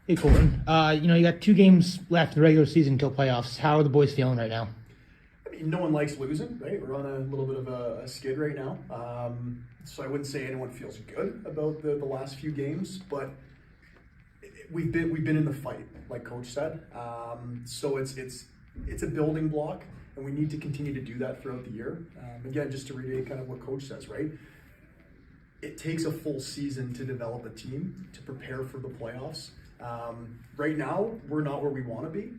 Hey, Colton. You got 2 games left in the regular season until playoffs. How are the boys feeling right now? I mean, no one likes losing, right? We're on a little bit of a skid right now. So I wouldn't say anyone feels good about the last few games, but we've been in the fight, like Coach said. So it's a building block, and we need to continue to do that throughout the year. Again, just to reiterate kind of what Coach says, right? It takes a full season to develop a team to prepare for the playoffs. Right now, we're not where we want to be,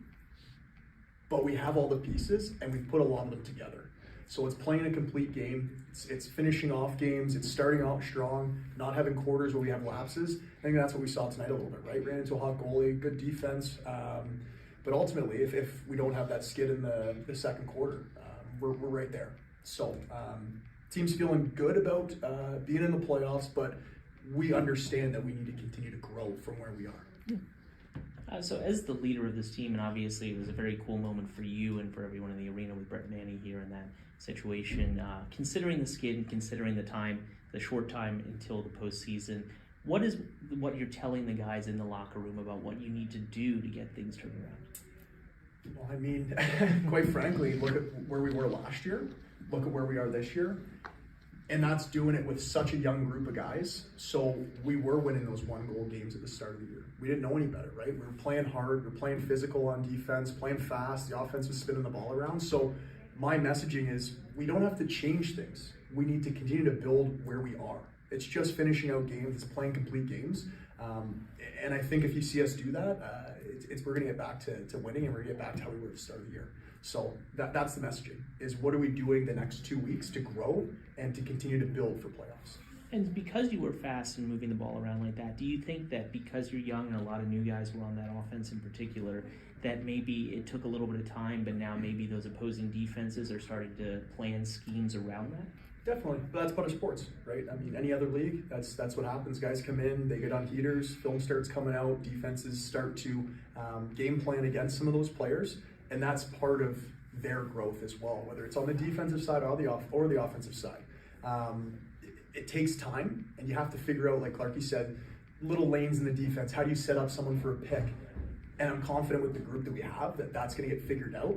but we have all the pieces and we've put a lot of them together. So it's playing a complete game. It's finishing off games. It's starting out strong, not having quarters where we have lapses. I think that's what we saw tonight a little bit, right? Ran into a hot goalie, good defense. But ultimately, if we don't have that skid in the second quarter, we're right there. So team's feeling good about being in the playoffs, but we understand that we need to continue to grow from where we are. So as the leader of this team, and obviously it was a very cool moment for you and for everyone in the arena with Brett Manning here in that situation, considering the skid and considering the short time until the postseason, what you're telling the guys in the locker room about what you need to do to get things turned around? Well, I mean, quite frankly, look at where we were last year, look at where we are this year. And that's doing it with such a young group of guys. So we were winning those 1-goal games at the start of the year. We didn't know any better, right? We were playing hard, we were playing physical on defense, playing fast, the offense was spinning the ball around. So my messaging is we don't have to change things. We need to continue to build where we are. It's just finishing out games, it's playing complete games. And I think if you see us do that, we're gonna get back to winning, and we're gonna get back to how we were at the start of the year. So that's the messaging, is what are we doing the next 2 weeks to grow and to continue to build for playoffs. And because you were fast and moving the ball around like that, do you think that because you're young and a lot of new guys were on that offense in particular, that maybe it took a little bit of time, but now maybe those opposing defenses are starting to plan schemes around that? Definitely, but that's part of sports, right? I mean, any other league, that's what happens. Guys come in, they get on heaters, film starts coming out, defenses start to game plan against some of those players, and that's part of their growth as well, whether it's on the defensive side or the offensive side. It takes time, and you have to figure out, like Clarky said, little lanes in the defense. How do you set up someone for a pick? And I'm confident with the group that we have that's going to get figured out.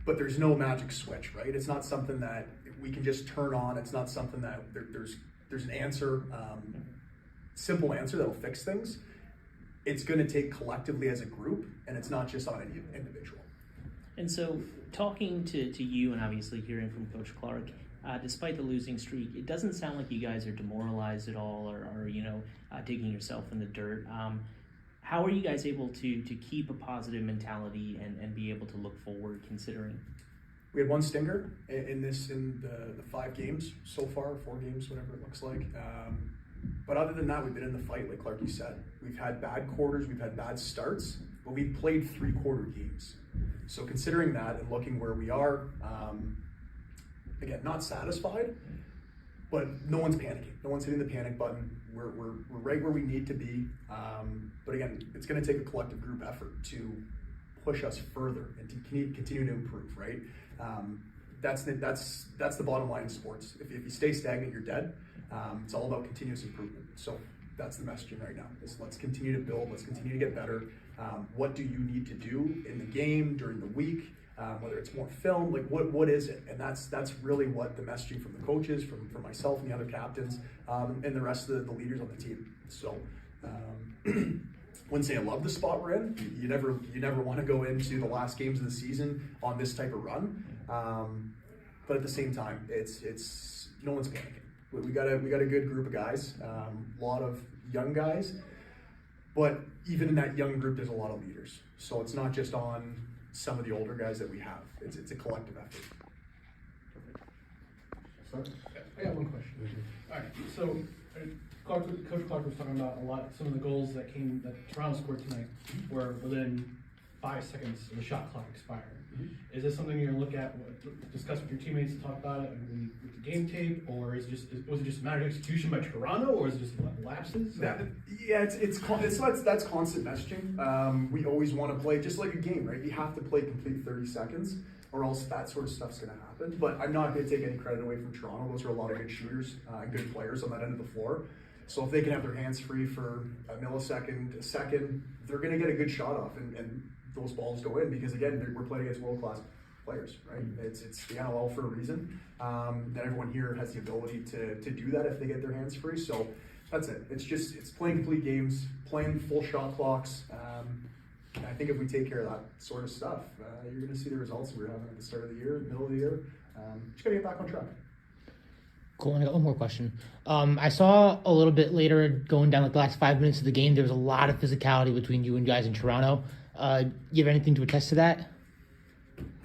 But there's no magic switch, right? It's not something that we can just turn on. It's not something that there's an answer, simple answer that'll fix things. It's going to take collectively as a group, and it's not just on any individual. And so, talking to you and obviously hearing from Coach Clark, despite the losing streak, it doesn't sound like you guys are demoralized at all or digging yourself in the dirt. How are you guys able to keep a positive mentality and be able to look forward, considering? We had one stinger in the 5 games so far, 4 games, whatever it looks like. But other than that, we've been in the fight, like Clarky said. We've had bad quarters, we've had bad starts, but we've played 3-quarter games. So considering that and looking where we are, again, not satisfied, but no one's panicking. No one's hitting the panic button. We're right where we need to be. But again, it's going to take a collective group effort to push us further and to continue to improve, right? That's the bottom line in sports. If you stay stagnant, you're dead. It's all about continuous improvement. So that's the messaging right now, is let's continue to build, let's continue to get better. What do you need to do in the game, during the week, whether it's more film, like what is it? And that's really what the messaging from the coaches, from myself and the other captains, and the rest of the leaders on the team. So wouldn't say I love the spot we're in. You never want to go into the last games of the season on this type of run. But at the same time, it's no one's panicking. We got a good group of guys, a lot of young guys, but even in that young group, there's a lot of leaders. So it's not just on some of the older guys that we have. It's a collective effort. I got one question. All right, so Coach Clark was talking about some of the goals that Toronto scored tonight were within 5 seconds of the shot clock expiring. Is this something you're gonna look at, discuss with your teammates, and talk about it with the game tape, or was it just a matter of execution by Toronto, or is it just lapses? That's constant messaging. We always want to play just like a game, right? You have to play complete 30 seconds, or else that sort of stuff's going to happen. But I'm not going to take any credit away from Toronto. Those are a lot of good shooters, good players on that end of the floor. So if they can have their hands free for a millisecond, a second, they're going to get a good shot off, and those balls go in because again, we're playing against world-class players, right? It's the NLL for a reason. That everyone here has the ability to do that if they get their hands free. So that's it. It's playing complete games, playing full shot clocks. And I think if we take care of that sort of stuff, you're going to see the results we were having at the start of the year, middle of the year. Just got to get back on track. Cool. And I got one more question. I saw a little bit later, going down like the last 5 minutes of the game, there was a lot of physicality between you and guys in Toronto. You have anything to attest to that?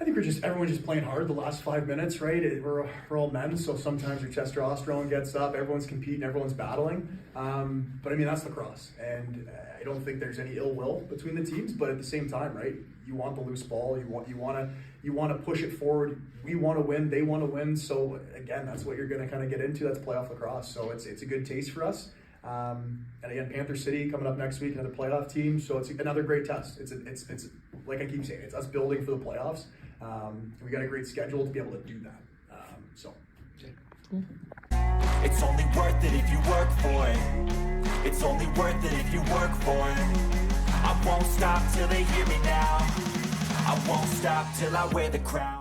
I think everyone's just playing hard the last 5 minutes, right? We're all men, so sometimes your testosterone gets up, everyone's competing, everyone's battling. But I mean, that's lacrosse, and I don't think there's any ill will between the teams. But at the same time, right? You want the loose ball, you want to push it forward. We want to win, they want to win. So again, that's what you're going to kind of get into. That's playoff lacrosse. So it's a good taste for us. And again, Panther City coming up next week, another playoff team. So it's another great test. It's like I keep saying, it's us building for the playoffs. And we got a great schedule to be able to do that. It's only worth it if you work for it. It's only worth it if you work for it. I won't stop till they hear me now. I won't stop till I wear the crown.